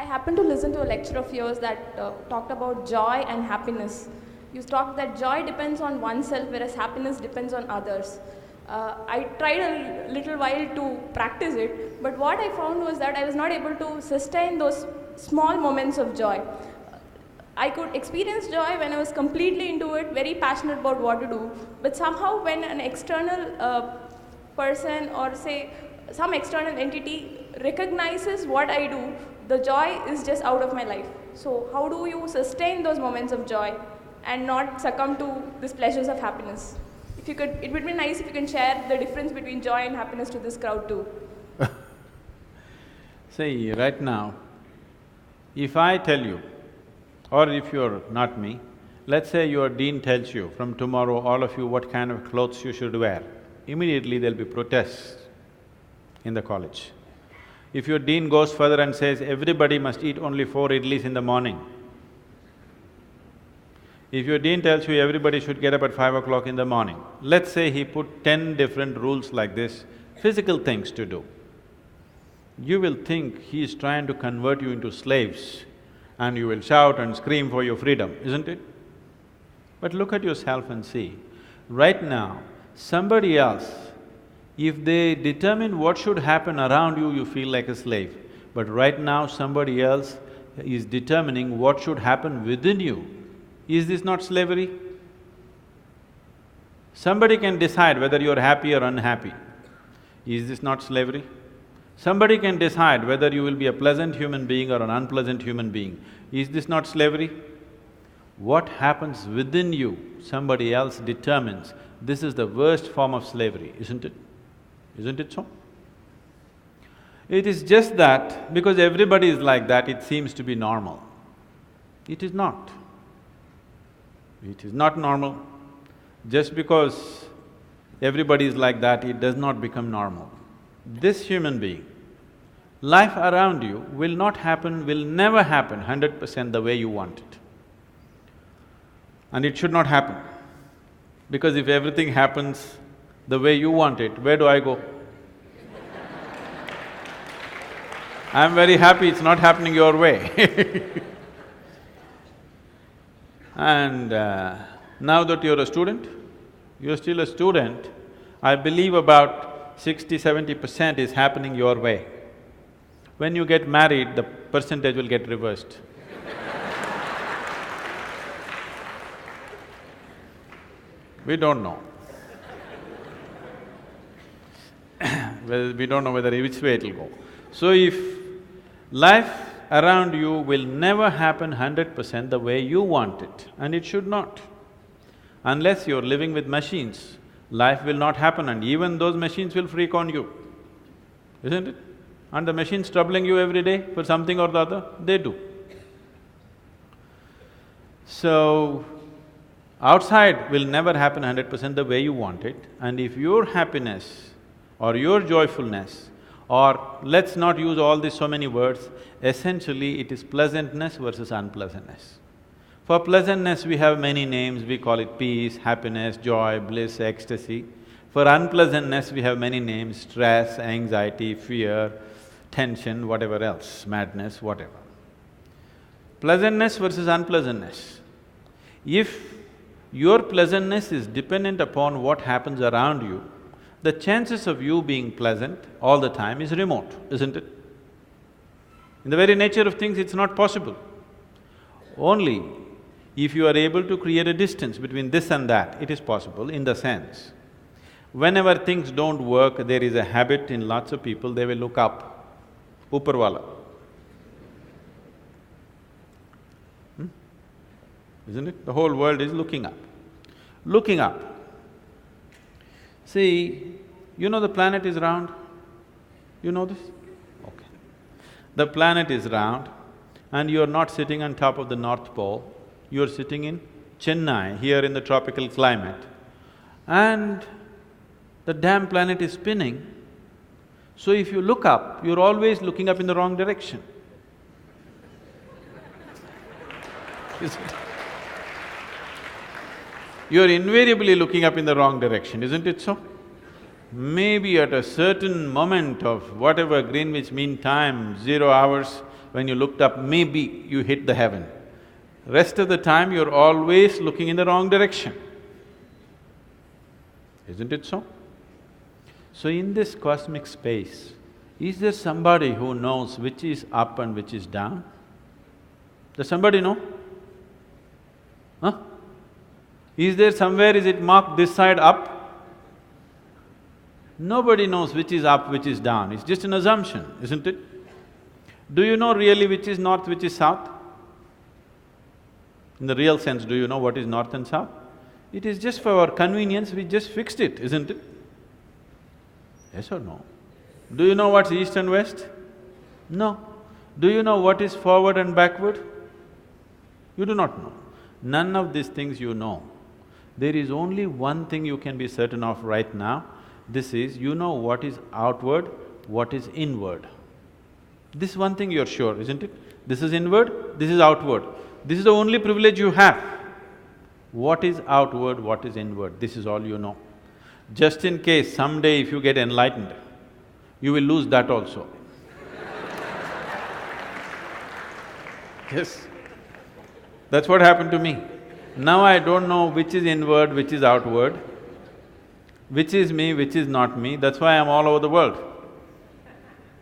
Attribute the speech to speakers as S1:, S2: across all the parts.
S1: happened to listen to a lecture of yours that talked about joy and happiness. You talked that joy depends on oneself, whereas happiness depends on others. I tried a little while to practice it, but what I found was that I was not able to sustain those small moments of joy. I could experience joy when I was completely into it, very passionate about what to do, but somehow when an external person or say some external entity recognizes what I do, the joy is just out of my life. So how do you sustain those moments of joy and not succumb to these pleasures of happiness? If you could, it would be nice if you can share the difference between joy and happiness to this crowd too.
S2: See, right now, if I tell you, or if you're not me, let's say your dean tells you, from tomorrow all of you what kind of clothes you should wear, immediately there'll be protests in the college. If your dean goes further and says, everybody must eat only 4 idlis in the morning, if your dean tells you everybody should get up at 5 o'clock in the morning, let's say he put 10 different rules like this, physical things to do, you will think he is trying to convert you into slaves and you will shout and scream for your freedom, isn't it? But look at yourself and see, right now, somebody else, if they determine what should happen around you, you feel like a slave. But right now, somebody else is determining what should happen within you. Is this not slavery? Somebody can decide whether you're happy or unhappy. Is this not slavery? Somebody can decide whether you will be a pleasant human being or an unpleasant human being. Is this not slavery? What happens within you, somebody else determines. This is the worst form of slavery, isn't it? Isn't it so? It is just that because everybody is like that, it seems to be normal. It is not. It is not normal. Just because everybody is like that, it does not become normal. This human being, life around you will not happen, will never happen 100% the way you want it. And it should not happen. Because if everything happens the way you want it, where do I go? I'm very happy it's not happening your way. And now that you're a student, you're still a student, I believe about 60–70% is happening your way. When you get married, the percentage will get reversed. We don't know. Well, we don't know whether which way it'll go. So if life around you will never happen 100% the way you want it, and it should not. Unless you're living with machines, life will not happen and even those machines will freak on you, isn't it? And the machines troubling you every day for something or the other, they do. So, outside will never happen 100% the way you want it, and if your happiness or your joyfulness, or let's not use all these so many words, essentially it is pleasantness versus unpleasantness. For pleasantness we have many names, we call it peace, happiness, joy, bliss, ecstasy. For unpleasantness we have many names, stress, anxiety, fear, tension, whatever else, madness, whatever. Pleasantness versus unpleasantness. If your pleasantness is dependent upon what happens around you, the chances of you being pleasant all the time is remote, isn't it? In the very nature of things, it's not possible. Only if you are able to create a distance between this and that, it is possible in the sense, whenever things don't work, there is a habit in lots of people, they will look up, Upar Isn't it? The whole world is looking up. Looking up. See, you know the planet is round? You know this? Okay. The planet is round and you're not sitting on top of the North Pole, you're sitting in Chennai, here in the tropical climate, and the damn planet is spinning. So if you look up, you're always looking up in the wrong direction. Isn't it? You're invariably looking up in the wrong direction, isn't it so? Maybe at a certain moment of whatever Greenwich Mean Time, 0 hours, when you looked up, maybe you hit the heaven. Rest of the time, you're always looking in the wrong direction. Isn't it so? So in this cosmic space, is there somebody who knows which is up and which is down? Does somebody know? Huh? Is there somewhere, is it marked this side up? Nobody knows which is up, which is down, it's just an assumption, isn't it? Do you know really which is north, which is south? In the real sense, do you know what is north and south? It is just for our convenience, we just fixed it, isn't it? Yes or no? Do you know what's east and west? No. Do you know what is forward and backward? You do not know. None of these things you know. There is only one thing you can be certain of right now. This is, you know what is outward, what is inward. This one thing you're sure, isn't it? This is inward, this is outward. This is the only privilege you have. What is outward, what is inward, this is all you know. Just in case someday if you get enlightened, you will lose that also. Yes, that's what happened to me. Now I don't know which is inward, which is outward, which is me, which is not me, that's why I'm all over the world.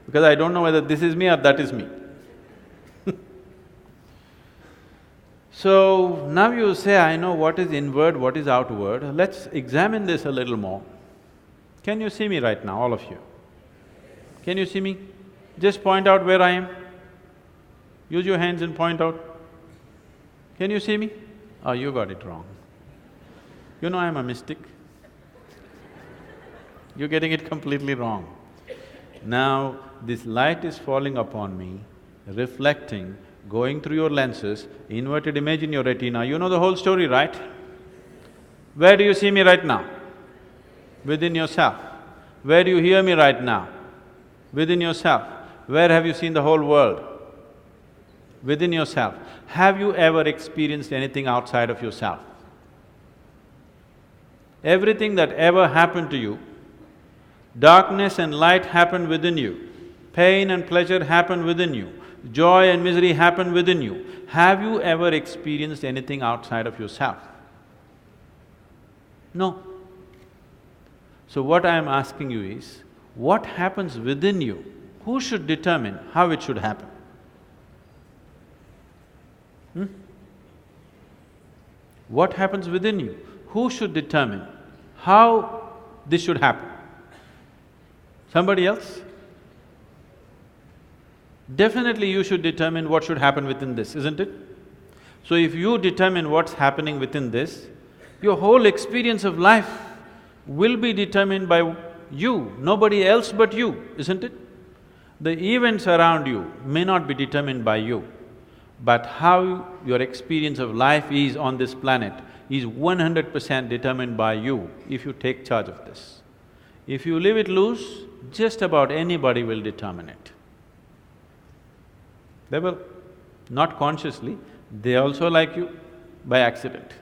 S2: Because I don't know whether this is me or that is me. So, now you say, I know what is inward, what is outward, let's examine this a little more. Can you see me right now, all of you? Can you see me? Just point out where I am. Use your hands and point out. Can you see me? Oh, you got it wrong. You know I'm a mystic. You're getting it completely wrong. Now, this light is falling upon me, reflecting, going through your lenses, inverted image in your retina, you know the whole story, right? Where do you see me right now? Within yourself. Where do you hear me right now? Within yourself. Where have you seen the whole world? Within yourself. Have you ever experienced anything outside of yourself? Everything that ever happened to you, darkness and light happened within you, pain and pleasure happened within you, joy and misery happen within you. Have you ever experienced anything outside of yourself? No. So what I am asking you is, what happens within you? Who should determine how it should happen? What happens within you? Who should determine how this should happen? Somebody else? Definitely you should determine what should happen within this, isn't it? So if you determine what's happening within this, your whole experience of life will be determined by you, nobody else but you, isn't it? The events around you may not be determined by you, but how your experience of life is on this planet is 100% determined by you if you take charge of this. If you leave it loose, just about anybody will determine it. They will, not consciously, they also like you by accident.